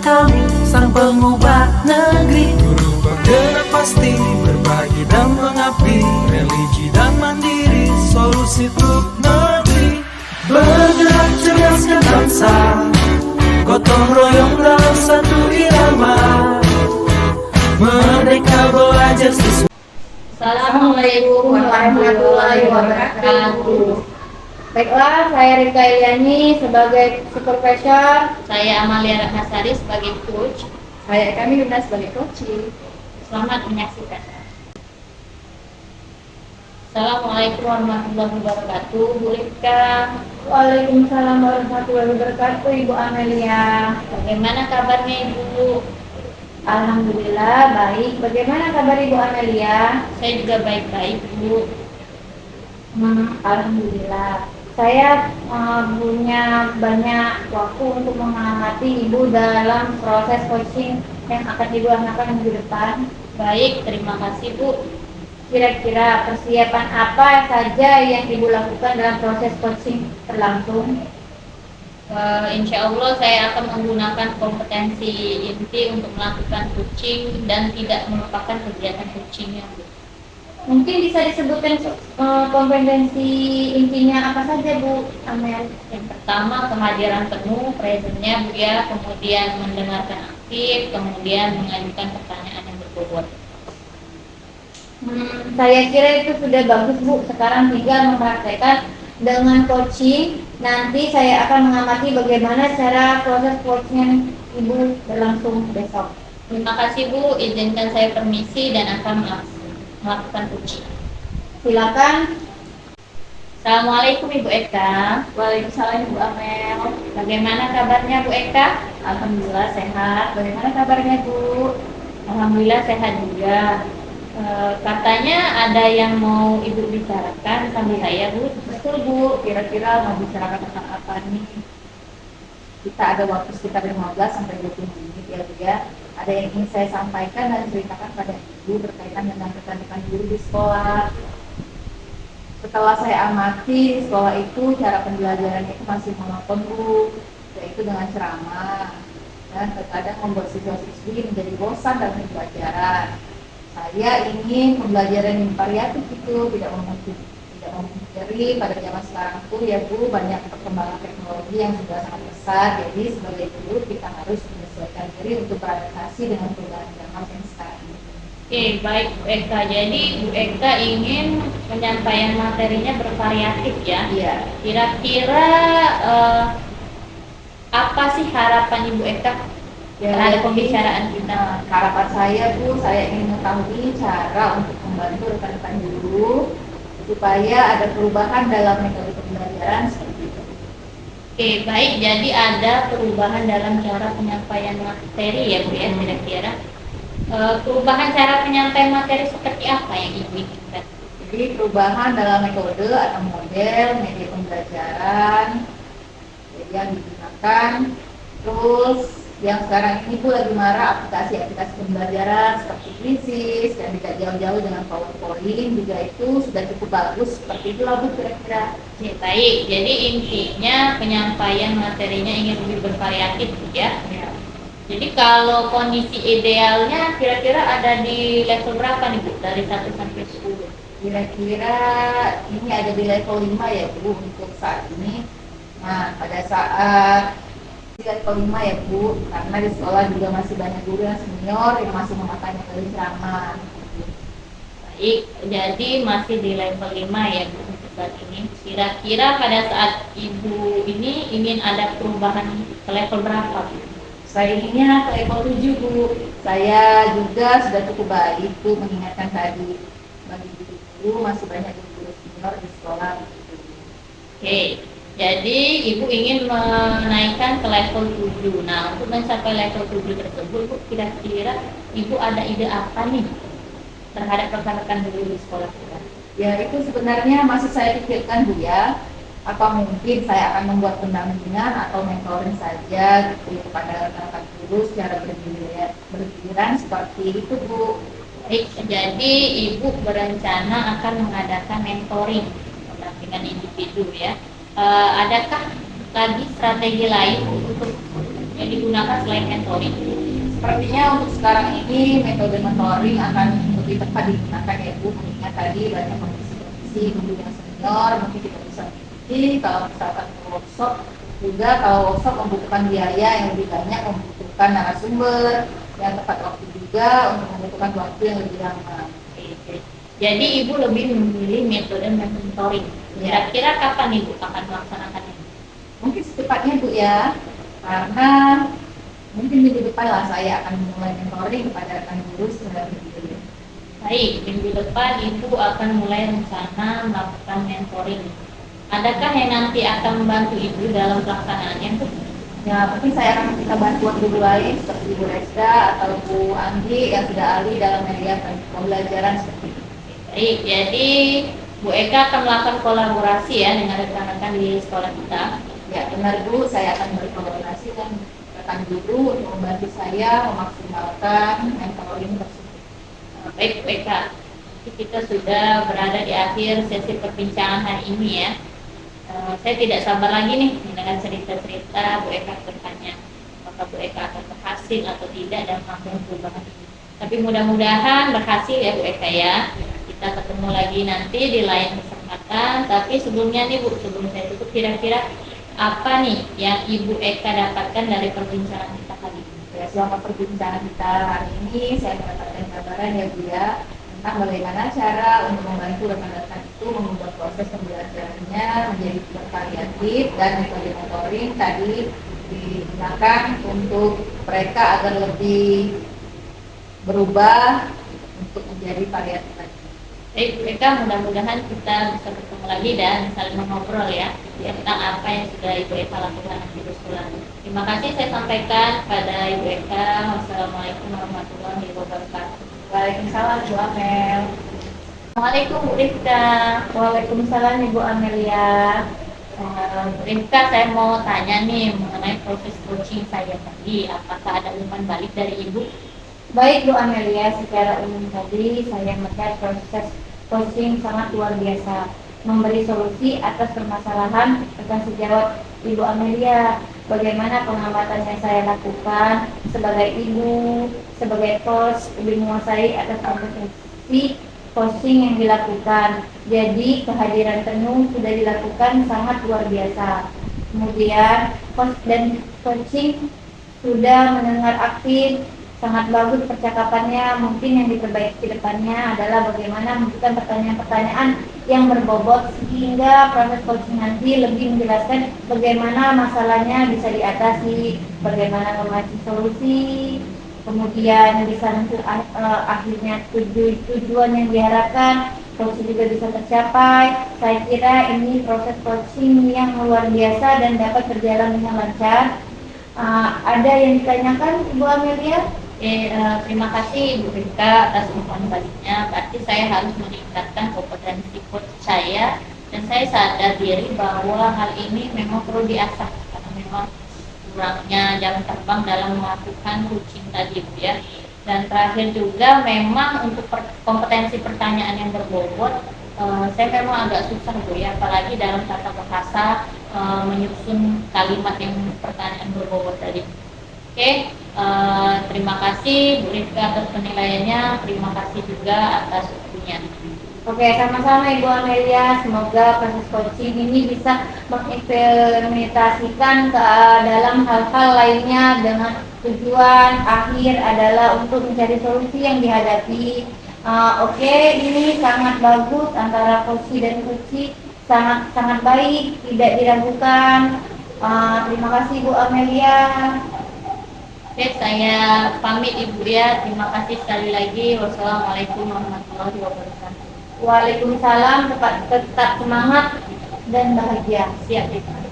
kami, sang pengubah negeri. Guru bergerak pasti, berbagi dan mengabdi, religi dan mandiri, solusi untuk negeri. Bergerak cerdaskan bangsa, gotong royong dalam satu irama, merdeka belajar siswa. Assalamualaikum warahmatullahi wabarakatuh. Baiklah, saya Rika Iliani sebagai supervisor. Saya Amalia Ratnasari sebagai coach. Saya Kami Luna sebagai coaching. Selamat menyaksikan. Assalamualaikum warahmatullahi wabarakatuh. Bu Rika. Waalaikumsalam warahmatullahi wabarakatuh, Ibu Amelia. Bagaimana kabarnya Ibu? Alhamdulillah baik. Bagaimana kabar Ibu Amelia? Saya juga baik-baik Bu. Alhamdulillah. Saya punya banyak waktu untuk mengamati Ibu dalam proses coaching yang akan Ibu lakukan minggu depan. Baik, terima kasih Bu. Kira-kira persiapan apa saja yang Ibu lakukan dalam proses coaching berlangsung? Insya Allah saya akan menggunakan kompetensi inti untuk melakukan coaching dan tidak melupakan kegiatan coachingnya Bu. Mungkin bisa disebutkan kompetensi intinya apa saja Bu Amel? Yang pertama kehadiran penuh, presentnya Bu ya, kemudian mendengarkan aktif, kemudian mengajukan pertanyaan yang berbobot. Saya kira itu sudah bagus Bu. Sekarang tinggal mempraktekkan dengan coaching. Nanti saya akan mengamati bagaimana cara proses coaching Ibu berlangsung besok. Terima kasih Bu, izinkan saya permisi dan akan melakukan coaching. Silakan. Assalamualaikum Ibu Eka. Waalaikumsalam Ibu Amel. Bagaimana kabarnya Bu Eka? Alhamdulillah sehat. Bagaimana kabarnya Bu? Alhamdulillah sehat juga. Katanya ada yang mau Ibu bicarakan sama saya Bu. Betul Bu. Kira-kira mau bicarakan tentang apa nih? Kita ada waktu sekitar 15 sampai 20 menit ya Bu ya. Ada yang ingin saya sampaikan dan ceritakan pada Ibu berkaitan dengan rekan-rekan guru di sekolah. Setelah saya amati di sekolah itu cara pembelajaran itu masih monoton Bu, yaitu dengan ceramah dan terkadang membuat siswa-siswi menjadi bosan dalam pembelajaran. Saya ingin pembelajaran yang variatif itu tidak memungkiri pada zaman sekarang itu ya Bu, banyak perkembangan teknologi yang sudah sangat besar. Jadi sebagai guru kita harus menyesuaikan diri untuk beradaptasi dengan perubahan zaman yang sekarang ini. Oke, baik Bu Eka. Jadi Bu Eka ingin penyampaian materinya bervariatif ya? Iya. Kira-kira apa sih harapan Ibu Eka terhadap pembicaraan kita? Harapan saya Bu, saya ingin mengetahui cara untuk membantu rekan-rekan guru supaya ada perubahan dalam metode pembelajaran seperti itu. Oke, baik. Jadi ada perubahan dalam cara penyampaian materi ya Bu ya, kira-kira. Perubahan cara penyampaian materi seperti apa yang Ibu inginkan? Jadi perubahan dalam metode atau model media pembelajaran yang digunakan. Terus yang sekarang ini Bu lagi marah aplikasi-aplikasi pembelajaran seperti Quizzes yang tidak jauh-jauh dengan PowerPoint juga itu sudah cukup bagus. Seperti itulah Bu kira-kira. Ya, baik. Jadi intinya penyampaian materinya ingin lebih bervariatif ya. Jadi kalau kondisi idealnya kira-kira ada di level berapa nih Bu? Dari 1 sampai 10? Kira-kira ini ada di level 5 ya Bu untuk saat ini. Nah pada saat di level 5 ya Bu, karena di sekolah juga masih banyak guru yang senior yang masih memakai metode ceramah. Baik, jadi masih di level 5 ya Bu untuk saat ini. Kira-kira pada saat Ibu ini ingin ada perubahan ke level berapa Bu? Saya inginnya ke level 7 Bu. Saya juga sudah cukup baik Bu mengingatkan tadi bagi guru masih banyak guru senior di sekolah. Oke, jadi Ibu ingin menaikkan ke level 7. Nah, untuk mencapai level 7 tersebut Bu, kira-kira Ibu ada ide apa nih terhadap rekan-rekan guru di sekolah kita? Ya itu sebenarnya masih saya pikirkan Bu ya. Apa mungkin saya akan membuat pendampingan atau mentoring saja gitu kepada rekan-rekan guru secara bergiliran seperti itu Bu. Baik, jadi Ibu berencana akan mengadakan mentoring, pendampingan individu ya. Adakah lagi strategi lain untuk yang digunakan selain mentoring? Sepertinya untuk sekarang ini metode mentoring akan lebih tepat digunakan ya Bu, mengingat tadi banyak kondisi guru yang senior mungkin tidak bisa mengikuti. Kalau misalkan workshop juga, kalau workshop membutuhkan biaya yang lebih banyak, membutuhkan narasumber yang tepat waktu juga, untuk membutuhkan waktu yang lebih lama. Oke. Jadi Ibu lebih memilih metode mentoring. Ya. Kira-kira kapan Ibu akan melaksanakannya? Mungkin secepatnya Bu ya, karena mungkin minggu depan lah saya akan mulai mentoring kepada rekan guru secara individu. Baik, minggu depan Ibu akan mulai rencana melakukan mentoring. Adakah yang nanti akan membantu Ibu dalam pelaksanaannya, Bu? Ya, mungkin saya akan minta bantuan guru lain seperti Bu Resta atau Bu Anggi yang sudah ahli dalam media pembelajaran seperti itu. Baik, jadi Bu Eka akan melakukan kolaborasi ya dengan rekan-rekan di sekolah kita. Ya, benar Bu, saya akan berkolaborasi dengan rekan guru untuk membantu saya memaksimalkan mentoring tersebut. Baik Bu Eka, kita sudah berada di akhir sesi perbincangan hari ini ya. Saya tidak sabar lagi nih dengan cerita-cerita Bu Eka bertanya apakah Bu Eka akan berhasil atau tidak dalam melakukan perubahan ini. Tapi mudah-mudahan berhasil ya Bu Eka ya. Kita ketemu lagi nanti di lain kesempatan. Tapi sebelumnya nih Bu, sebelum saya tutup, kira-kira apa nih yang Ibu Eka dapatkan dari perbincangan kita kali ini? Ya, selama perbincangan kita hari ini saya mendapatkan gambaran ya Bu ya, tentang bagaimana cara untuk membantu rekan-rekan itu mengubah proses pembelajarannya menjadi bervariatif, dan metode mentoring tadi digunakan untuk mereka agar lebih berubah untuk menjadi variatif lagi. Baik Bu Eka, mudah-mudahan kita bisa bertemu lagi dan saling mengobrol ya tentang apa yang sudah Ibu Eka lakukan di sekolah. Terima kasih saya sampaikan pada Ibu Eka. Wassalamualaikum warahmatullahi wabarakatuh. Waalaikumsalam Bu Amel. Assalamualaikum Bu Rifka. Waalaikumsalam Ibu Amelia. Bu Rifka, saya mau tanya nih mengenai proses coaching saya tadi. Apakah ada umpan balik dari Ibu? Baik Bu Amelia, secara umum tadi saya melihat proses coaching sangat luar biasa, memberi solusi atas permasalahan. Akan sejawab Ibu Amelia, bagaimana pengamatan yang saya lakukan sebagai ibu, sebagai coach, lebih menguasai atas kompetensi coaching yang dilakukan. Jadi kehadiran penuh sudah dilakukan sangat luar biasa. Kemudian coach dan coaching sudah mendengar aktif, sangat bagus percakapannya. Mungkin yang diperbaiki ke depannya adalah bagaimana memberikan pertanyaan-pertanyaan yang berbobot sehingga proses coaching nanti lebih menjelaskan bagaimana masalahnya bisa diatasi, bagaimana mengasih solusi, kemudian bisa untuk akhirnya tujuan yang diharapkan coaching juga bisa tercapai. Saya kira ini proses coaching yang luar biasa dan dapat berjalan dengan lancar. Ada yang ditanyakan Ibu Amelia? Terima kasih Bu Rifka atas umpan baliknya. Berarti saya harus meningkatkan kompetensi coach saya, dan saya sadar diri bahwa hal ini memang perlu diasah karena memang kurangnya jam terbang dalam melakukan coaching tadi Bu ya. Dan terakhir juga memang untuk kompetensi pertanyaan yang berbobot, saya memang agak susah Bu ya, apalagi dalam tata bahasa menyusun kalimat yang pertanyaan berbobot tadi. Oke, terima kasih Bu Rifka atas penilaiannya. Terima kasih juga atas waktunya. Oke, sama-sama Ibu Amelia. Semoga proses coaching ini bisa mengimplementasikan ke dalam hal-hal lainnya dengan tujuan akhir adalah untuk mencari solusi yang dihadapi. Oke, ini sangat bagus antara coaching dan coaching, sangat baik, tidak diragukan. Terima kasih Bu Amelia. Oke, saya pamit Ibu ya. Terima kasih sekali lagi. Wassalamualaikum warahmatullahi wabarakatuh. Waalaikumsalam, tetap semangat dan bahagia. Siap Ibu.